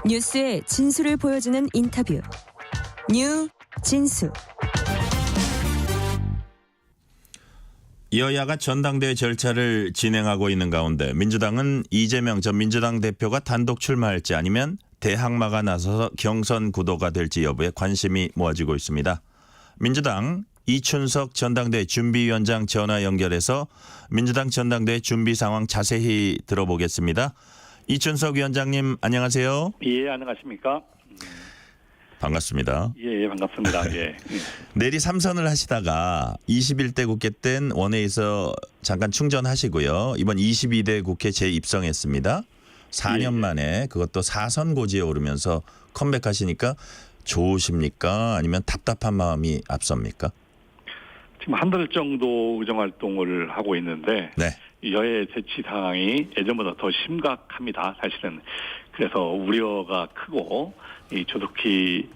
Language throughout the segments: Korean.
뉴스의 진수를 보여주는 인터뷰. 뉴 진수. 여야가 전당대회 절차를 진행하고 있는 가운데 민주당은 이재명 전 민주당 대표가 단독 출마할지 아니면 대항마가 나서서 경선 구도가 될지 여부에 관심이 모아지고 있습니다. 민주당 이춘석 전당대회 준비위원장 전화 연결해서 민주당 전당대회 준비 상황 자세히 들어보겠습니다. 이춘석 위원장님 안녕하세요. 예, 안녕하십니까? 반갑습니다. 예, 반갑습니다. 예. 내리 3선을 하시다가 21대 국회 땐 원회에서 잠깐 충전하시고요. 이번 22대 국회 재입성했습니다. 4년 만에 그것도 4선 고지에 오르면서 컴백하시니까 좋으십니까? 아니면 답답한 마음이 앞섭니까? 지금 한 달 정도 의정활동을 하고 있는데 네. 여야 대치 상황이 예전보다 더 심각합니다. 사실은. 그래서 우려가 크고 조속히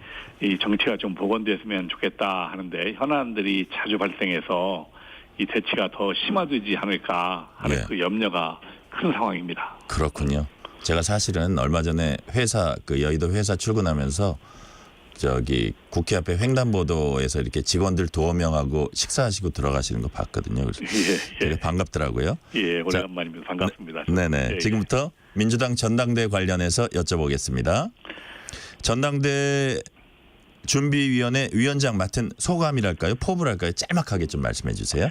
이 정치가 좀 복원됐으면 좋겠다 하는데 현안들이 자주 발생해서 이 대치가 더 심화되지 않을까 하는 그 염려가 큰 상황입니다. 그렇군요. 제가 사실은 얼마 전에 여의도 회사 출근하면서 국회 앞에 횡단보도에서 이렇게 직원들 두어 명하고 식사하시고 들어가시는 거 봤거든요. 그래서 되게 반갑더라고요. 예, 오래간만입니다. 반갑습니다. 네네. 예, 지금부터 민주당 전당대회 관련해서 여쭤보겠습니다. 전당대회 준비위원회 위원장 맡은 소감이랄까요? 포부랄까요? 짤막하게 좀 말씀해 주세요.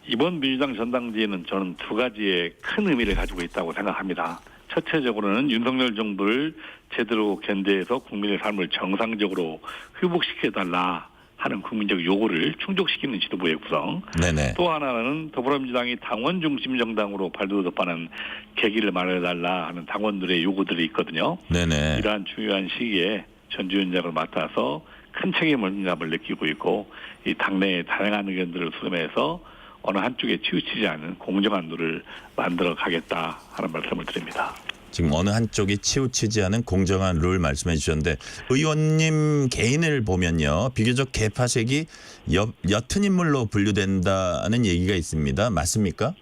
이번 민주당 전당대회는 저는 두 가지의 큰 의미를 가지고 있다고 생각합니다. 첫째적으로는 윤석열 정부를 제대로 견제해서 국민의 삶을 정상적으로 회복시켜달라 하는 국민적 요구를 충족시키는 지도부의 구성. 네네. 또 하나는 더불어민주당이 당원 중심 정당으로 발돋움하는 계기를 마련해달라 하는 당원들의 요구들이 있거든요. 네네. 이러한 중요한 시기에 전주위원장을 맡아서 큰 책임감을 느끼고 있고 이 당내의 다양한 의견들을 수렴해서 어느 한쪽에 치우치지 않은 공정한 룰을 만들어 가겠다 하는 말씀을 드립니다. 지금 어느 한쪽이 치우치지 않은 공정한 룰 말씀해 주셨는데 의원님 개인을 보면요. 비교적 개파색이 옅은 인물로 분류된다는 얘기가 있습니다. 맞습니까?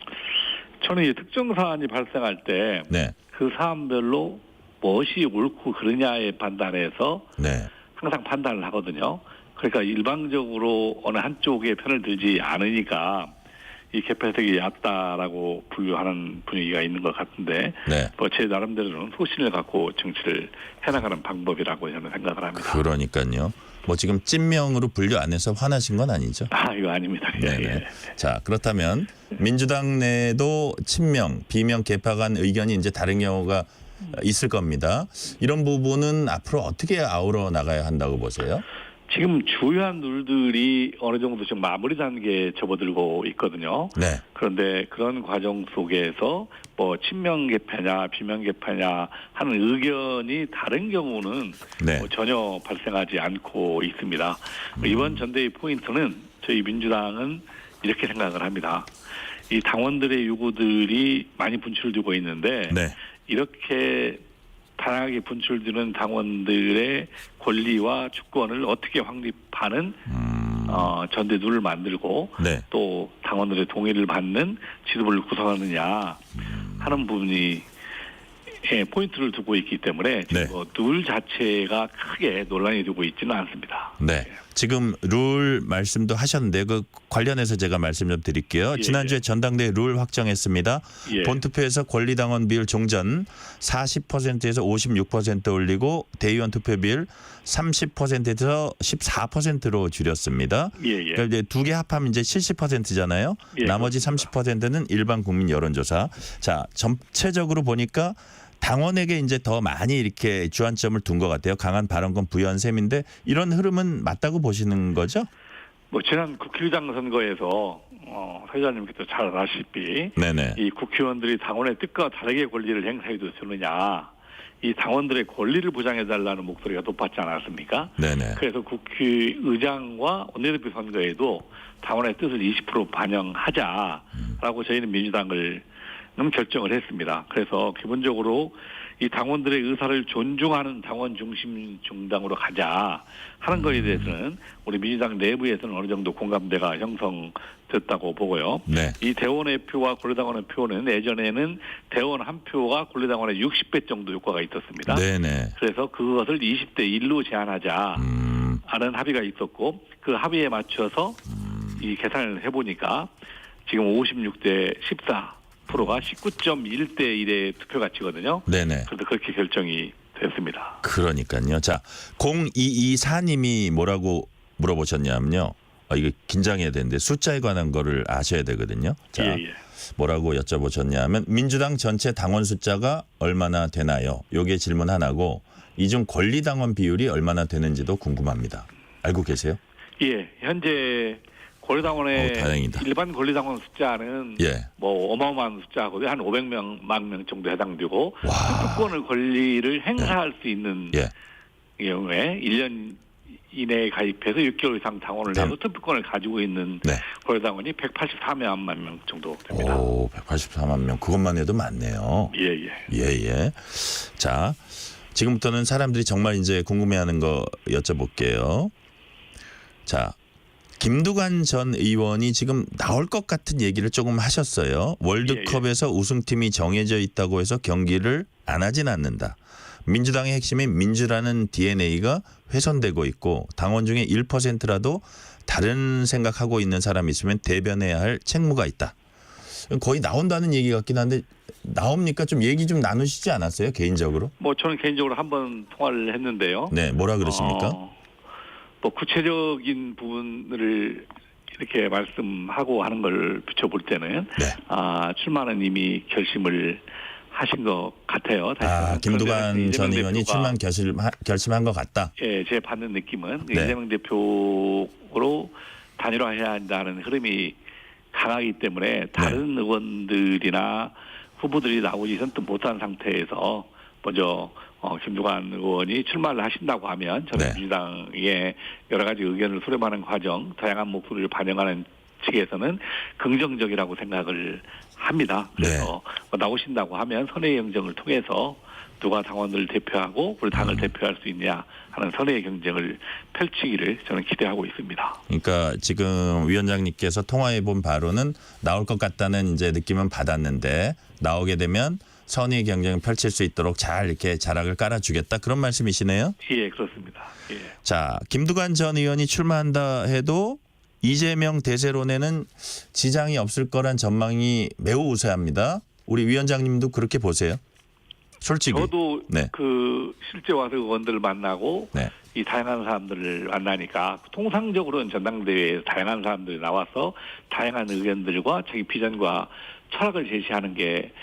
저는 이 특정 사안이 발생할 때 그 사안별로 무엇이 옳고 그르냐에 판단해서 항상 판단을 하거든요. 그러니까 일방적으로 어느 한쪽의 편을 들지 않으니까 이 개파색이 얕다라고 분류하는 분위기가 있는 것 같은데 제 나름대로는 소신을 갖고 정치를 해나가는 방법이라고 저는 생각을 합니다. 그러니까요. 지금 찐명으로 분류 안 해서 화나신 건 아니죠? 이거 아닙니다. 예. 자, 그렇다면 민주당 내도 친명, 비명 개파 간 의견이 이제 다른 경우가 있을 겁니다. 이런 부분은 앞으로 어떻게 아우러 나가야 한다고 보세요? 지금 주요한 룰들이 어느 정도 지금 마무리 단계에 접어들고 있거든요. 그런데 그런 과정 속에서 친명 개파냐 비명 개파냐 하는 의견이 다른 경우는 전혀 발생하지 않고 있습니다. 이번 전대의 포인트는 저희 민주당은 이렇게 생각을 합니다. 이 당원들의 요구들이 많이 분출되고 있는데 이렇게 다양하게 분출되는 당원들의 권리와 주권을 어떻게 확립하는 전대룰을 만들고 또 당원들의 동의를 받는 지도부를 구성하느냐 하는 부분이 포인트를 두고 있기 때문에 룰 자체가 크게 논란이 되고 있지는 않습니다. 지금 룰 말씀도 하셨는데 그 관련해서 제가 말씀 좀 드릴게요. 지난주에 전당대회 룰 확정했습니다. 본투표에서 권리당원 비율 종전 40%에서 56% 올리고 대의원 투표 비율 30%에서 14%로 줄였습니다. 그러니까 이제 두 개 합하면 이제 70%잖아요. 나머지 30%는 일반 국민 여론조사. 자, 전체적으로 보니까 당원에게 이제 더 많이 이렇게 주안점을 둔 것 같아요. 강한 발언권 부여한 셈인데 이런 흐름은 맞다고 보시는 거죠? 지난 국회의장 선거에서 회장님께서 잘 아시다시피 이 국회의원들이 당원의 뜻과 다르게 권리를 행사해도 되느냐. 이 당원들의 권리를 보장해달라는 목소리가 높았지 않았습니까? 그래서 국회의장과 원내대표 선거에도 당원의 뜻을 20% 반영하자라고 저희는 민주당을 결정을 했습니다. 그래서 기본적으로 이 당원들의 의사를 존중하는 당원 중심 정당으로 가자 하는 거에 대해서는 우리 민주당 내부에서는 어느 정도 공감대가 형성됐다고 보고요. 네. 이 대원의 표와 권리당원의 표는 예전에는 대원 한 표가 권리당원의 60배 정도 효과가 있었습니다. 네네. 그래서 그것을 20대 1로 제한하자 하는 합의가 있었고 그 합의에 맞춰서 이 계산을 해보니까 지금 56대 14%가 19.1대 1의 투표 가치거든요. 네네. 그래서 그렇게 결정이 됐습니다. 그러니까요. 자, 0224님이 뭐라고 물어보셨냐면요. 이거 긴장해야 되는데 숫자에 관한 거를 아셔야 되거든요. 자, 예. 뭐라고 여쭤보셨냐면 민주당 전체 당원 숫자가 얼마나 되나요? 요게 질문 하나고 이 중 권리당원 비율이 얼마나 되는지도 궁금합니다. 알고 계세요? 예, 현재 권리당원의 다행이다. 일반 권리당원 숫자는 뭐 어마어마한 숫자고요. 한 500만 명 정도 해당되고 투표권을 권리를 행사할 수 있는 경우에 1년 이내에 가입해서 6개월 이상 당원을 내서 투표권을 가지고 있는 권리당원이 184만 명 정도 됩니다. 오, 184만 명. 그것만 해도 많네요. 예. 자, 지금부터는 사람들이 정말 이제 궁금해하는 거 여쭤볼게요. 자, 김두관 전 의원이 지금 나올 것 같은 얘기를 조금 하셨어요. 월드컵에서 우승팀이 정해져 있다고 해서 경기를 안 하진 않는다. 민주당의 핵심인 민주라는 DNA가 훼손되고 있고 당원 중에 1%라도 다른 생각하고 있는 사람이 있으면 대변해야 할 책무가 있다. 거의 나온다는 얘기 같긴 한데 나옵니까? 좀 얘기 좀 나누시지 않았어요? 개인적으로? 뭐 저는 개인적으로 한번 통화를 했는데요. 네, 뭐라 그러십니까? 뭐 구체적인 부분을 이렇게 말씀하고 하는 걸 비춰볼 때는 출마는 이미 결심을 하신 것 같아요. 김두관 전 의원이 출마 결심한 것 같다. 예, 제 받는 느낌은 이재명 대표로 단일화해야 한다는 흐름이 강하기 때문에 다른 의원들이나 후보들이 나오지 선뜻 못한 상태에서 먼저 김두관 의원이 출마를 하신다고 하면 저는 민주당의 여러 가지 의견을 수렴하는 과정, 다양한 목소리를 반영하는 측에서는 긍정적이라고 생각을 합니다. 그래서 나오신다고 하면 선의의 경쟁을 통해서 누가 당원들을 대표하고 우리 당을 대표할 수 있냐 하는 선의의 경쟁을 펼치기를 저는 기대하고 있습니다. 그러니까 지금 위원장님께서 통화해 본 바로는 나올 것 같다는 이제 느낌은 받았는데 나오게 되면 선의 경쟁을 펼칠 수 있도록 잘 이렇게 자락을 깔아주겠다 그런 말씀이시네요. 예, 그렇습니다. 예. 자, 김두관 전 의원이 출마한다 해도 이재명 대세론에는 지장이 없을 거란 전망이 매우 우세합니다. 우리 위원장님도 그렇게 보세요? 솔직히. 저도 그 실제 와서 의원들을 만나고 이 다양한 사람들을 만나니까 통상적으로는 전당대회에 다양한 사람들이 나와서 다양한 의견들과 자기 비전과 철학을 제시하는 게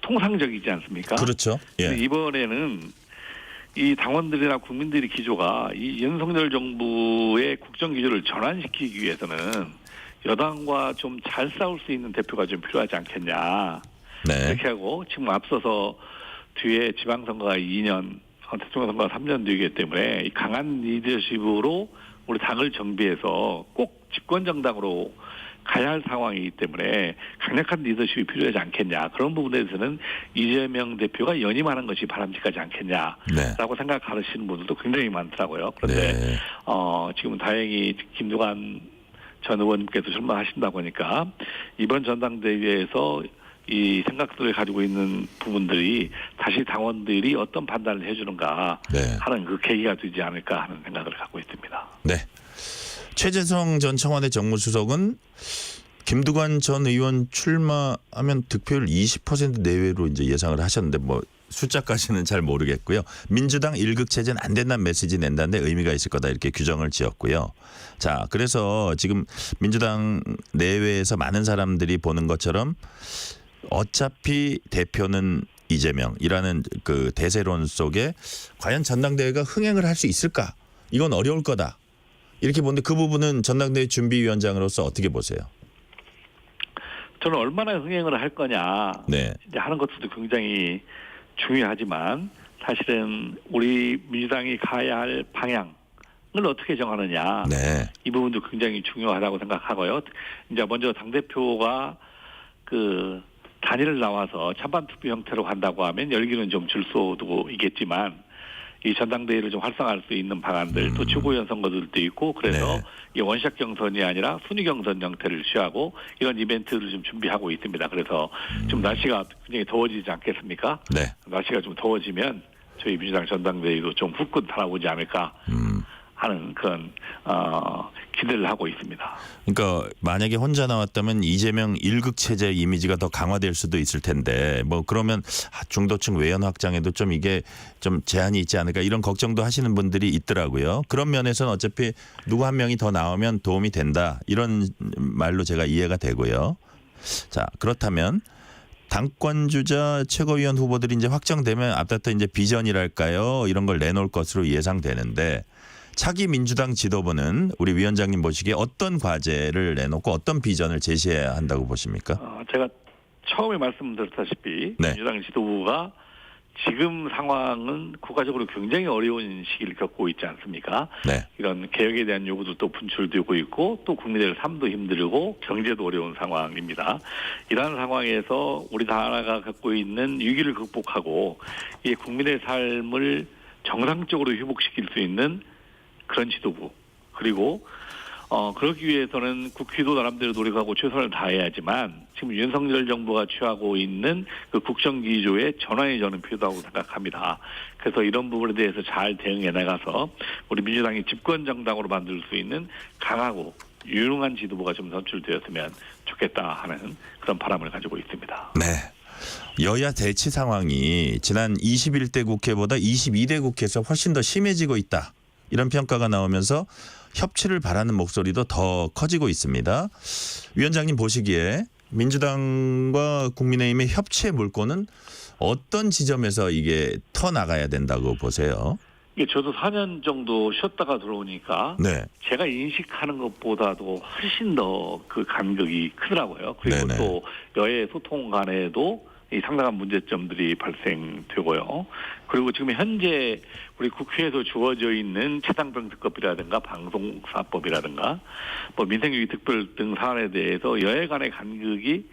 통상적이지 않습니까? 그렇죠. 예. 이번에는 이 당원들이나 국민들의 기조가 이 윤석열 정부의 국정 기조를 전환시키기 위해서는 여당과 좀 잘 싸울 수 있는 대표가 좀 필요하지 않겠냐. 이렇게 하고 지금 앞서서 뒤에 지방선거가 2년, 대통령 선거가 3년 뒤이기 때문에 이 강한 리더십으로 우리 당을 정비해서 꼭 집권정당으로 가야 할 상황이기 때문에 강력한 리더십이 필요하지 않겠냐. 그런 부분에 대해서는 이재명 대표가 연임하는 것이 바람직하지 않겠냐라고 생각하시는 분들도 굉장히 많더라고요. 그런데 지금 다행히 김두관 전 의원님께서 출마하신다고 하니까 이번 전당대회에서 이 생각들을 가지고 있는 부분들이 다시 당원들이 어떤 판단을 해주는가 하는 그 계기가 되지 않을까 하는 생각을 갖고 있습니다. 네. 최재성 전 청와대 정무수석은 김두관 전 의원 출마하면 득표율 20% 내외로 이제 예상을 하셨는데 뭐 숫자까지는 잘 모르겠고요. 민주당 1극 체제는 안 된다는 메시지 낸다는데 의미가 있을 거다 이렇게 규정을 지었고요. 자, 그래서 지금 민주당 내외에서 많은 사람들이 보는 것처럼 어차피 대표는 이재명이라는 그 대세론 속에 과연 전당대회가 흥행을 할 수 있을까? 이건 어려울 거다. 이렇게 보는데 그 부분은 전당대회 준비위원장으로서 어떻게 보세요? 저는 얼마나 흥행을 할 거냐 이제 하는 것도 굉장히 중요하지만 사실은 우리 민주당이 가야 할 방향을 어떻게 정하느냐 이 부분도 굉장히 중요하다고 생각하고요. 이제 먼저 당대표가 그 단일을 나와서 찬반 투표 형태로 한다고 하면 열기는 좀 줄 수도 있겠지만 이 전당대회를 좀 활성화할 수 있는 방안들 또 최고위원 선거들도 있고 그래서 네. 이 원샷 경선이 아니라 순위 경선 형태를 취하고 이런 이벤트를 좀 준비하고 있습니다. 그래서 좀 날씨가 굉장히 더워지지 않겠습니까? 네. 날씨가 좀 더워지면 저희 민주당 전당대회도 좀 후끈 달아오지 않을까 하는 그런 기대를 하고 있습니다. 그러니까 만약에 혼자 나왔다면 이재명 일극 체제 이미지가 더 강화될 수도 있을 텐데 뭐 그러면 중도층 외연 확장에도 좀 이게 좀 제한이 있지 않을까 이런 걱정도 하시는 분들이 있더라고요. 그런 면에서는 어차피 누구 한 명이 더 나오면 도움이 된다 이런 말로 제가 이해가 되고요. 자 그렇다면 당권주자 최고위원 후보들이 이제 확정되면 앞부터 이제 비전이랄까요 이런 걸 내놓을 것으로 예상되는데. 차기 민주당 지도부는 우리 위원장님 보시기에 어떤 과제를 내놓고 어떤 비전을 제시해야 한다고 보십니까? 제가 처음에 말씀드렸다시피 네. 민주당 지도부가 지금 상황은 국가적으로 굉장히 어려운 시기를 겪고 있지 않습니까? 네. 이런 개혁에 대한 요구도 또 분출되고 있고 또 국민들 삶도 힘들고 경제도 어려운 상황입니다. 이러한 상황에서 우리 나라가 갖고 있는 위기를 극복하고 이 국민의 삶을 정상적으로 회복시킬 수 있는 그런 지도부 그리고 그러기 위해서는 국회도 나름대로 노력하고 최선을 다해야지만 지금 윤석열 정부가 취하고 있는 그 국정기조의 전환이 저는 필요하다고 생각합니다. 그래서 이런 부분에 대해서 잘 대응해 나가서 우리 민주당이 집권 정당으로 만들 수 있는 강하고 유능한 지도부가 좀 선출되었으면 좋겠다 하는 그런 바람을 가지고 있습니다. 네. 여야 대치 상황이 지난 21대 국회보다 22대 국회에서 훨씬 더 심해지고 있다. 이런 평가가 나오면서 협치를 바라는 목소리도 더 커지고 있습니다. 위원장님 보시기에 민주당과 국민의힘의 협치의 물꼬는 어떤 지점에서 이게 터나가야 된다고 보세요? 저도 4년 정도 쉬었다가 들어오니까 네. 제가 인식하는 것보다도 훨씬 더 그 간격이 크더라고요. 그리고 네네. 또 여야 소통 간에도 이 상당한 문제점들이 발생되고요. 그리고 지금 현재 우리 국회에서 주어져 있는 최상병특법이라든가 방송사법이라든가 뭐 민생유기 특별 등 사안에 대해서 여야 간의 간극이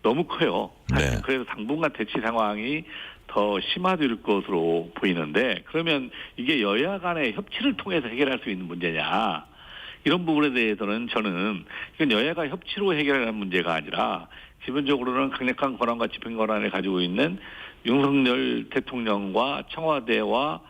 너무 커요. 네. 그래서 당분간 대치 상황이 더 심화될 것으로 보이는데 그러면 이게 여야 간의 협치를 통해서 해결할 수 있는 문제냐. 이런 부분에 대해서는 저는 이건 여야가 협치로 해결하는 문제가 아니라 기본적으로는 강력한 권한과 집행 권한을 가지고 있는 윤석열 대통령과 청와대와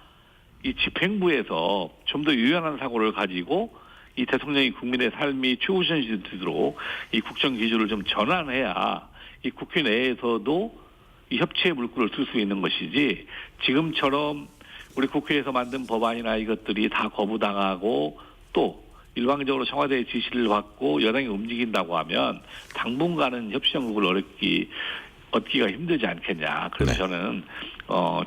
이 집행부에서 좀 더 유연한 사고를 가지고 이 대통령이 국민의 삶이 최우선시 되도록 이 국정 기조를 좀 전환해야 이 국회 내에서도 이 협치의 물꼬를 쓸 수 있는 것이지 지금처럼 우리 국회에서 만든 법안이나 이것들이 다 거부당하고 또 일방적으로 청와대의 지시를 받고 여당이 움직인다고 하면 당분간은 협치 정국을 얻기가 힘들지 않겠냐. 그래서 네. 저는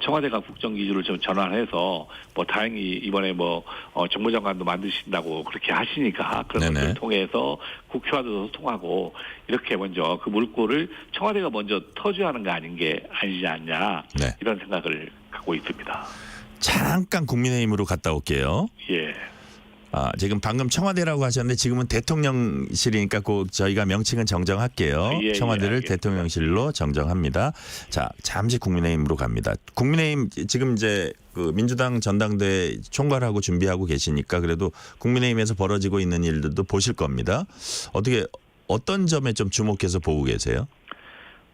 청와대가 국정 기조를 좀 전환해서 뭐 다행히 이번에 뭐 정무장관도 만드신다고 그렇게 하시니까 그런 것을 통해서 국회와도 소통하고 이렇게 먼저 그 물꼬를 청와대가 먼저 터줘야 하는 게 아니지 않냐. 네. 이런 생각을 갖고 있습니다. 잠깐 국민의힘으로 갔다 올게요. 예. 지금 방금 청와대라고 하셨는데 지금은 대통령실이니까 꼭 저희가 명칭은 정정할게요. 예, 청와대를 예, 대통령실로 정정합니다. 자, 잠시 국민의힘으로 갑니다. 국민의힘 지금 이제 그 민주당 전당대회 총괄하고 준비하고 계시니까 그래도 국민의힘에서 벌어지고 있는 일들도 보실 겁니다. 어떤 점에 좀 주목해서 보고 계세요?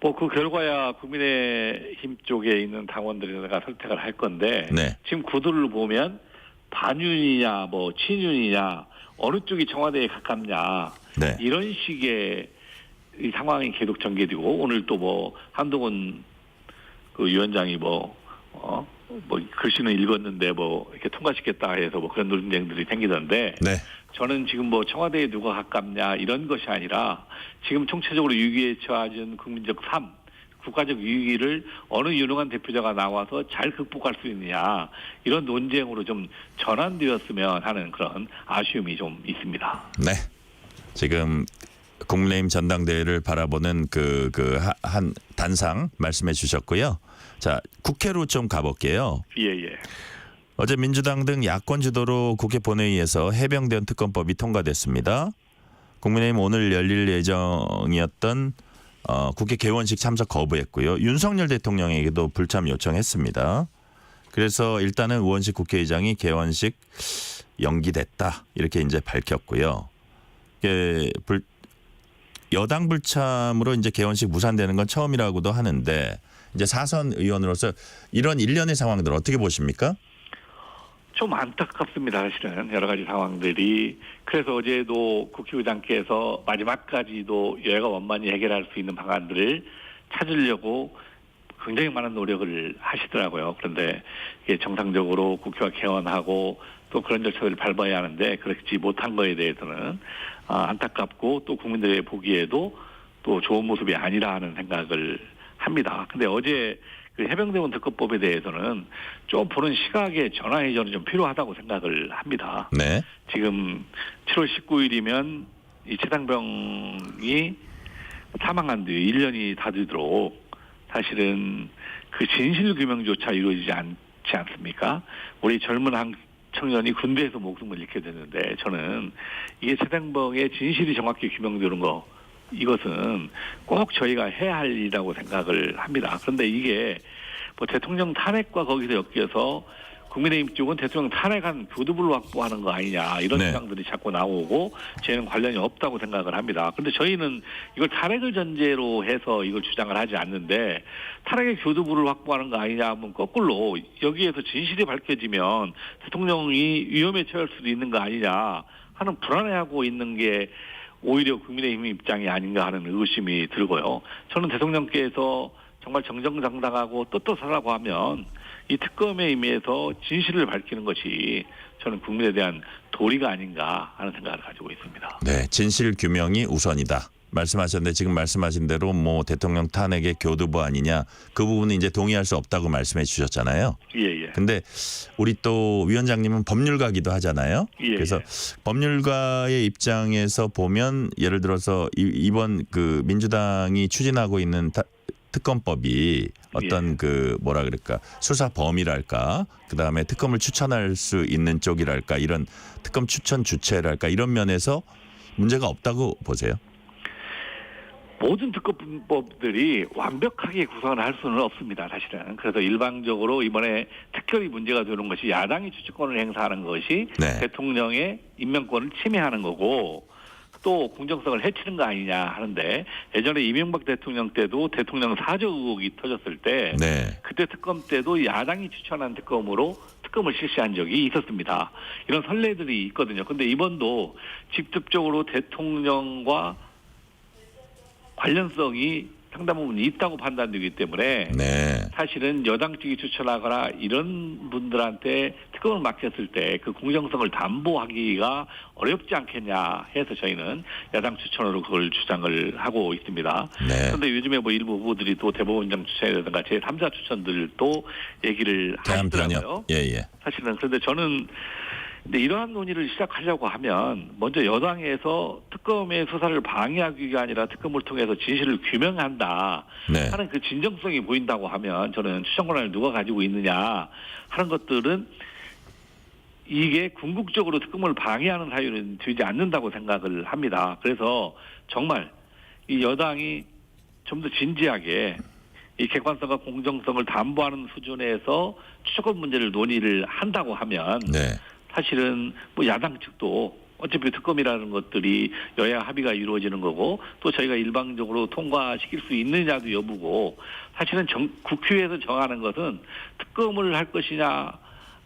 뭐 그 결과야 국민의힘 쪽에 있는 당원들이 내가 선택을 할 건데 네. 지금 구도를 보면 반윤이냐 뭐 친윤이냐 어느 쪽이 청와대에 가깝냐 네. 이런 식의 이 상황이 계속 전개되고 오늘 또 뭐 한동훈 그 위원장이 뭐 글씨는 읽었는데 뭐 이렇게 통과시켰다 해서 뭐 그런 논쟁들이 생기던데 네. 저는 지금 뭐 청와대에 누가 가깝냐 이런 것이 아니라 지금 총체적으로 위기에 처해진 국민적 삶 국가적 위기를 어느 유능한 대표자가 나와서 잘 극복할 수 있느냐 이런 논쟁으로 좀 전환되었으면 하는 그런 아쉬움이 좀 있습니다. 네. 지금 국민의힘 전당대회를 바라보는 한 단상 말씀해 주셨고요. 자, 국회로 좀 가볼게요. 예. 어제 민주당 등 야권 주도로 국회 본회의에서 해병대원 특검법이 통과됐습니다. 국민의힘 오늘 열릴 예정이었던 국회 개원식 참석 거부했고요. 윤석열 대통령에게도 불참 요청했습니다. 그래서 일단은 우원식 국회의장이 개원식 연기됐다 이렇게 이제 밝혔고요. 여당 불참으로 이제 개원식 무산되는 건 처음이라고도 하는데 이제 사선 의원으로서 이런 일련의 상황들 어떻게 보십니까? 좀 안타깝습니다. 사실은 여러 가지 상황들이. 그래서 어제도 국회의장께서 마지막까지도 여야가 원만히 해결할 수 있는 방안들을 찾으려고 굉장히 많은 노력을 하시더라고요. 그런데 이게 정상적으로 국회가 개원하고 또 그런 절차를 밟아야 하는데 그렇지 못한 거에 대해서는 안타깝고 또 국민들의 보기에도 또 좋은 모습이 아니라 하는 생각을 합니다. 근데 어제 그 해병대원 특검법에 대해서는 좀 보는 시각의 전환이 저는 좀 필요하다고 생각을 합니다. 네. 지금 7월 19일이면 이 최상병이 사망한 뒤 1년이 다 되도록 사실은 그 진실 규명조차 이루어지지 않지 않습니까? 우리 젊은 청년이 군대에서 목숨을 잃게 됐는데 저는 이게 최상병의 진실이 정확히 규명되는 거 이것은 꼭 저희가 해야 할 일이라고 생각을 합니다. 그런데 이게 뭐 대통령 탄핵과 거기서 엮여서 국민의힘 쪽은 대통령 탄핵한 교두부를 확보하는 거 아니냐 이런 주장들이 자꾸 나오고 저희는 관련이 없다고 생각을 합니다. 그런데 저희는 이걸 탄핵을 전제로 해서 이걸 주장을 하지 않는데 탄핵의 교두부를 확보하는 거 아니냐 하면 거꾸로 여기에서 진실이 밝혀지면 대통령이 위험에 처할 수도 있는 거 아니냐 하는 불안해하고 있는 게 오히려 국민의힘 입장이 아닌가 하는 의구심이 들고요. 저는 대통령께서 정말 정정당당하고 떳떳하라고 하면 이 특검에 임해서 진실을 밝히는 것이 저는 국민에 대한 도리가 아닌가 하는 생각을 가지고 있습니다. 네, 진실 규명이 우선이다. 말씀하셨는데 지금 말씀하신 대로 뭐 대통령 탄핵의 교두보 아니냐 그 부분은 이제 동의할 수 없다고 말씀해 주셨잖아요. 예. 근데 우리 또 위원장님은 법률가기도 하잖아요. 예. 그래서 법률가의 입장에서 보면 예를 들어서 이번 그 민주당이 추진하고 있는 특검법이 어떤 그 뭐라 그럴까 수사 범위랄까 그다음에 특검을 추천할 수 있는 쪽이랄까 이런 특검 추천 주체랄까 이런 면에서 문제가 없다고 보세요? 모든 특검법들이 완벽하게 구성을 할 수는 없습니다. 사실은. 그래서 일방적으로 이번에 특별히 문제가 되는 것이 야당이 추천권을 행사하는 것이 대통령의 임명권을 침해하는 거고 또 공정성을 해치는 거 아니냐 하는데 예전에 이명박 대통령 때도 대통령 사저 의혹이 터졌을 때 그때 특검 때도 야당이 추천한 특검으로 특검을 실시한 적이 있었습니다. 이런 선례들이 있거든요. 그런데 이번도 직접적으로 대통령과 관련성이 상당 부분 있다고 판단되기 때문에 사실은 여당 측이 추천하거나 이런 분들한테 특검을 맡겼을 때 그 공정성을 담보하기가 어렵지 않겠냐 해서 저희는 야당 추천으로 그걸 주장을 하고 있습니다. 그런데 요즘에 뭐 일부 후보들이 또 대법원장 추천이라든가 제3자 추천들도 얘기를 하시더라고요. 사실은 그런데 저는 근데 이러한 논의를 시작하려고 하면 먼저 여당에서 특검의 수사를 방해하기가 아니라 특검을 통해서 진실을 규명한다 하는 그 진정성이 보인다고 하면 저는 추천 권한을 누가 가지고 있느냐 하는 것들은 이게 궁극적으로 특검을 방해하는 사유는 되지 않는다고 생각을 합니다. 그래서 정말 이 여당이 좀 더 진지하게 이 객관성과 공정성을 담보하는 수준에서 추천권 문제를 논의를 한다고 하면 사실은 뭐 야당 측도 어차피 특검이라는 것들이 여야 합의가 이루어지는 거고 또 저희가 일방적으로 통과시킬 수 있느냐도 여부고 사실은 국회에서 정하는 것은 특검을 할 것이냐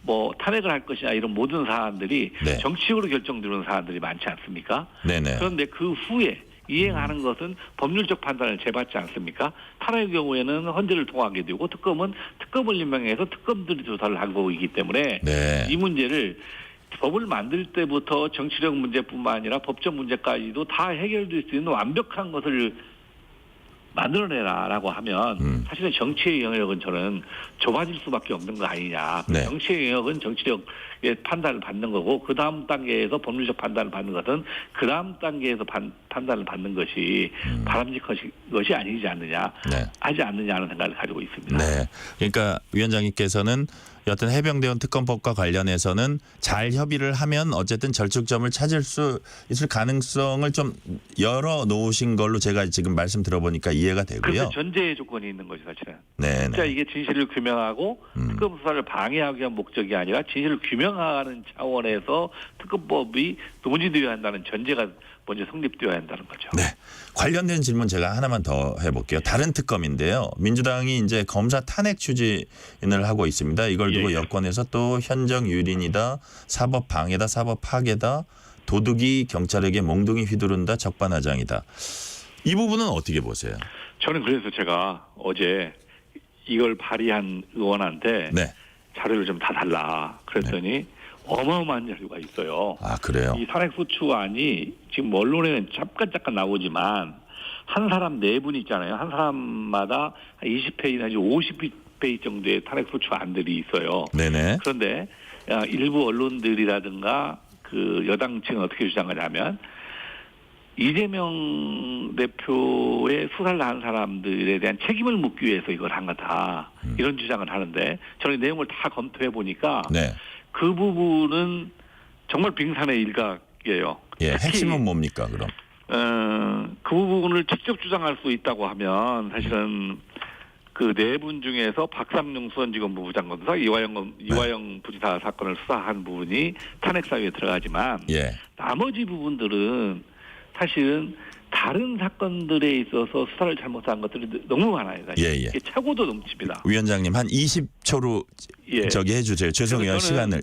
뭐 탄핵을 할 것이냐 이런 모든 사안들이 정치적으로 결정되는 사안들이 많지 않습니까? 그런데 그 후에 이행하는 것은 법률적 판단을 재받지 않습니까? 탄핵의 경우에는 헌재를 통하게 되고 특검은 특검을 임명해서 특검들이 조사를 하고 있기 때문에 이 문제를 법을 만들 때부터 정치적 문제뿐만 아니라 법적 문제까지도 다 해결될 수 있는 완벽한 것을 만들어내라라고 하면 사실은 정치의 영역은 저는 좁아질 수밖에 없는 거 아니냐. 정치의 영역은 정치력의 판단을 받는 거고 그 다음 단계에서 법률적 판단을 받는 것은 그 다음 단계에서 판단을 받는 것이 바람직한 것이 아니지 않느냐. 하지 않느냐 하는 생각을 가지고 있습니다. 그러니까 위원장님께서는 여튼 해병대원 특검법과 관련해서는 잘 협의를 하면 어쨌든 절충점을 찾을 수 있을 가능성을 좀 열어 놓으신 걸로 제가 지금 말씀 들어보니까 이해가 되고요. 그래서 전제의 조건이 있는 거죠, 사실은. 네. 그러니까 이게 진실을 규명하고 특검 수사를 방해하기 위한 목적이 아니라 진실을 규명하는 차원에서 특검법이 논의되어야 한다는 전제가 먼저 성립되어야 한다는 거죠. 네. 관련된 질문 제가 하나만 더 해볼게요. 다른 특검인데요. 민주당이 이제 검사 탄핵 추진을 하고 있습니다. 이걸 두고 여권에서 또 현정 유린이다, 사법 방해다, 사법 파괴다, 도둑이 경찰에게 몽둥이 휘두른다, 적반하장이다. 이 부분은 어떻게 보세요? 저는 그래서 제가 어제 이걸 발의한 의원한테 네. 자료를 좀 다 달라 그랬더니 네. 어마어마한 자료가 있어요. 아, 그래요? 이 탄핵소추안이 지금 언론에는 잠깐 나오지만 한 사람 네 분 있잖아요. 한 사람마다 20페이지 내지 50페이지 정도의 탄핵소추안들이 있어요. 네네. 그런데 일부 언론들이라든가 그 여당층은 어떻게 주장하냐면 이재명 대표의 수사를 한 사람들에 대한 책임을 묻기 위해서 이걸 한 거다. 이런 주장을 하는데 저는 내용을 다 검토해 보니까 네. 그 부분은 정말 빙산의 일각이에요. 예, 핵심은 뭡니까 그럼? 그 부분을 직접 주장할 수 있다고 하면 사실은 그 네 분 중에서 박상용 수원지검부 부장검사, 이화영 부지사 사건을 수사한 부분이 탄핵 사유에 들어가지만 나머지 부분들은 사실은 다른 사건들에 있어서 수사를 잘못한 것들이 너무 많아요. 이게 차고도 넘칩니다. 위원장님 한 20초로 저기 해주세요. 죄송해요. 시간을.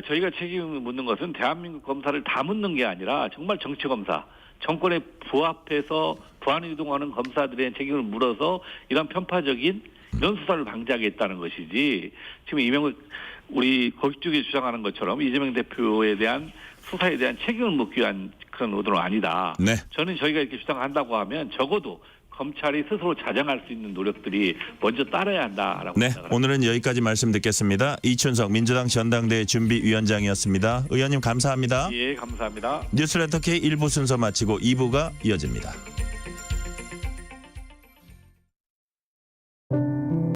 저희가 책임을 묻는 것은 대한민국 검사를 다 묻는 게 아니라 정말 정치검사, 정권에 부합해서 부안이동하는 검사들의 책임을 물어서 이런 편파적인 이런 수사를 방지하겠다는 것이지 지금 우리 거기 쪽에 주장하는 것처럼 이재명 대표에 대한 수사에 대한 책임을 묻기 위한 그런 의도는 아니다. 네. 저는 저희가 이렇게 주장한다고 하면 적어도 검찰이 스스로 자정할 수 있는 노력들이 먼저 따라야 한다라고 생각합니다. 오늘은 여기까지 말씀 듣겠습니다. 이춘석 민주당 전당대회 준비위원장이었습니다. 의원님 감사합니다. 예, 감사합니다. 뉴스레터 K 1부 순서 마치고 2부가 이어집니다.